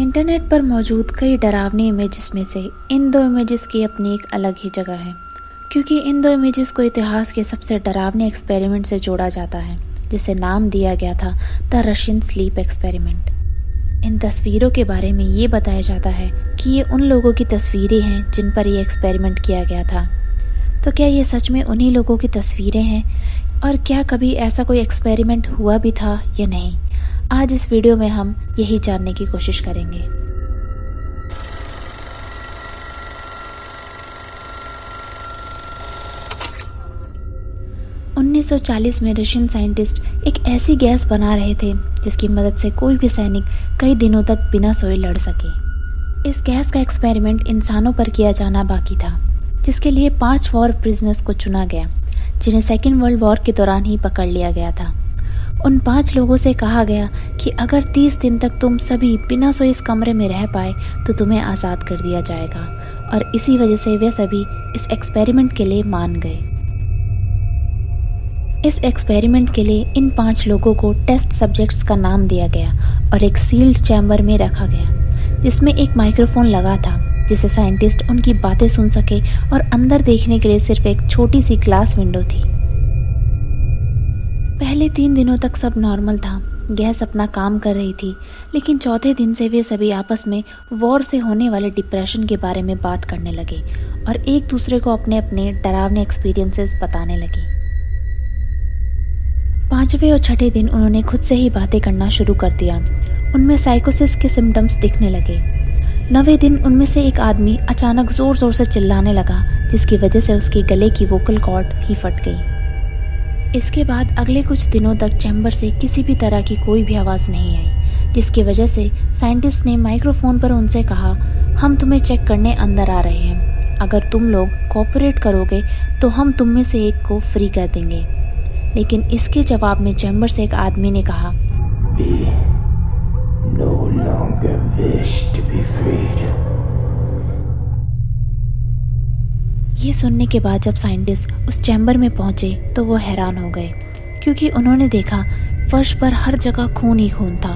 Internet पर मौजूद कई डरावनी इमेजेस में से इन दो इमेजेस की अपनी एक अलग ही जगह है, क्योंकि इन दो इमेजेस को इतिहास के सबसे डरावने एक्सपेरिमेंट से जोड़ा जाता है, जिसे नाम दिया गया था द रशियन स्लीप एक्सपेरिमेंट। इन तस्वीरों के बारे में ये बताया जाता है कि ये उन लोगों की तस्वीरें हैं जिन पर ये एक्सपेरिमेंट किया गया था। तो क्या ये सच में उन्हीं लोगों की तस्वीरें हैं, और क्या कभी ऐसा कोई एक्सपेरिमेंट हुआ भी था या नहीं? आज इस वीडियो में हम यही जानने की कोशिश करेंगे। उन्नीस 1940 में रशियन साइंटिस्ट एक ऐसी गैस बना रहे थे जिसकी मदद से कोई भी सैनिक कई दिनों तक बिना सोए लड़ सके। इस गैस का एक्सपेरिमेंट इंसानों पर किया जाना बाकी था, जिसके लिए 5 वॉर प्रिजनर्स को चुना गया, जिन्हें सेकेंड वर्ल्ड वॉर के दौरान ही पकड़ लिया गया था। उन 5 लोगों से कहा गया कि अगर 30 दिन तक तुम सभी बिना सोए इस कमरे में रह पाए तो तुम्हें आज़ाद कर दिया जाएगा, और इसी वजह से वे सभी इस एक्सपेरिमेंट के लिए मान गए। इस एक्सपेरिमेंट के लिए इन 5 लोगों को टेस्ट सब्जेक्ट्स का नाम दिया गया और एक सील्ड चैम्बर में रखा गया, जिसमें एक माइक्रोफोन लगा था जिससे साइंटिस्ट उनकी बातें सुन सके, और अंदर देखने के लिए सिर्फ एक छोटी सी ग्लास विंडो थी। पहले 3 दिनों तक सब नॉर्मल था, गैस अपना काम कर रही थी, लेकिन चौथे दिन से वे सभी आपस में वॉर से होने वाले डिप्रेशन के बारे में बात करने लगे और एक दूसरे को अपने अपने डरावने एक्सपीरियंसेस बताने लगे। 5वें और 6ठे दिन उन्होंने खुद से ही बातें करना शुरू कर दिया। उनमें साइकोसिस के सिम्टम्स दिखने लगे। 9वें दिन उनमें से एक आदमी अचानक जोर जोर से चिल्लाने लगा, जिसकी वजह से उसके गले की वोकल कॉर्ड ही फट गई। इसके बाद अगले कुछ दिनों तक चैम्बर से किसी भी तरह की कोई भी आवाज़ नहीं आई, जिसकी वजह से साइंटिस्ट ने माइक्रोफोन पर उनसे कहा, हम तुम्हें चेक करने अंदर आ रहे हैं, अगर तुम लोग कोऑपरेट करोगे तो हम तुम में से एक को फ्री कर देंगे। लेकिन इसके जवाब में चैम्बर से एक आदमी ने कहा, We no longer wish to be freed. ये सुनने के बाद जब साइंटिस्ट उस चैम्बर में पहुंचे तो वो हैरान हो गए, क्योंकि उन्होंने देखा फर्श पर हर जगह खून ही खून था।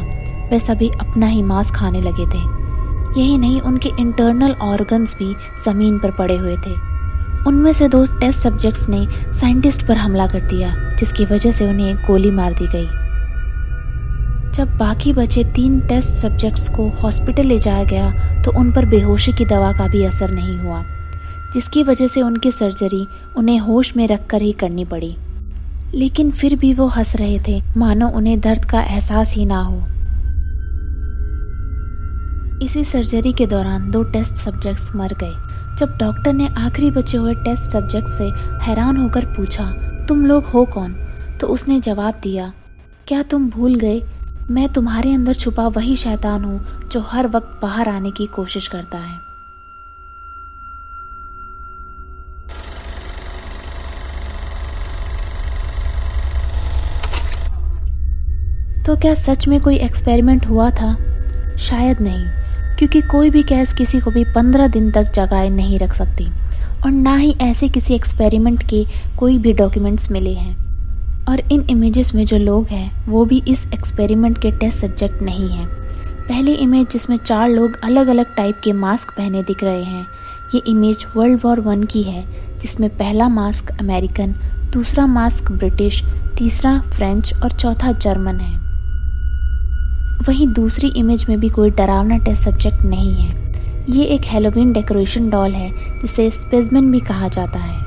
वे सभी अपना ही मांस खाने लगे थे। यही नहीं, उनके इंटरनल ऑर्गन्स भी ज़मीन पर पड़े हुए थे। उनमें से 2 टेस्ट सब्जेक्ट्स ने साइंटिस्ट पर हमला कर दिया, जिसकी वजह से उन्हें गोली मार दी गई। जब बाकी बचे 3 टेस्ट सब्जेक्ट्स को हॉस्पिटल ले जाया गया तो उन पर बेहोशी की दवा का भी असर नहीं हुआ, जिसकी वजह से उनकी सर्जरी उन्हें होश में रखकर ही करनी पड़ी। लेकिन फिर भी वो हंस रहे थे, मानो उन्हें दर्द का एहसास ही ना हो। इसी सर्जरी के दौरान 2 टेस्ट सब्जेक्ट्स मर गए। जब डॉक्टर ने आखिरी बचे हुए टेस्ट सब्जेक्ट से हैरान होकर पूछा, तुम लोग हो कौन? तो उसने जवाब दिया, क्या तुम भूल गए, मैं तुम्हारे अंदर छुपा वही शैतान हूँ जो हर वक्त बाहर आने की कोशिश करता है। तो क्या सच में कोई एक्सपेरिमेंट हुआ था? शायद नहीं, क्योंकि कोई भी गैस किसी को भी 15 दिन तक जगाए नहीं रख सकती, और ना ही ऐसे किसी एक्सपेरिमेंट के कोई भी डॉक्यूमेंट्स मिले हैं। और इन इमेजेस में जो लोग हैं वो भी इस एक्सपेरिमेंट के टेस्ट सब्जेक्ट नहीं हैं। पहली इमेज जिसमें 4 लोग अलग अलग टाइप के मास्क पहने दिख रहे हैं, ये इमेज वर्ल्ड वॉर 1 की है, जिसमें पहला मास्क अमेरिकन, दूसरा मास्क ब्रिटिश, तीसरा फ्रेंच और चौथा जर्मन है। वहीं दूसरी इमेज में भी कोई डरावना टेस्ट सब्जेक्ट नहीं है। ये एक हैलोवीन डेकोरेशन डॉल है, जिसे स्पेसमैन भी कहा जाता है।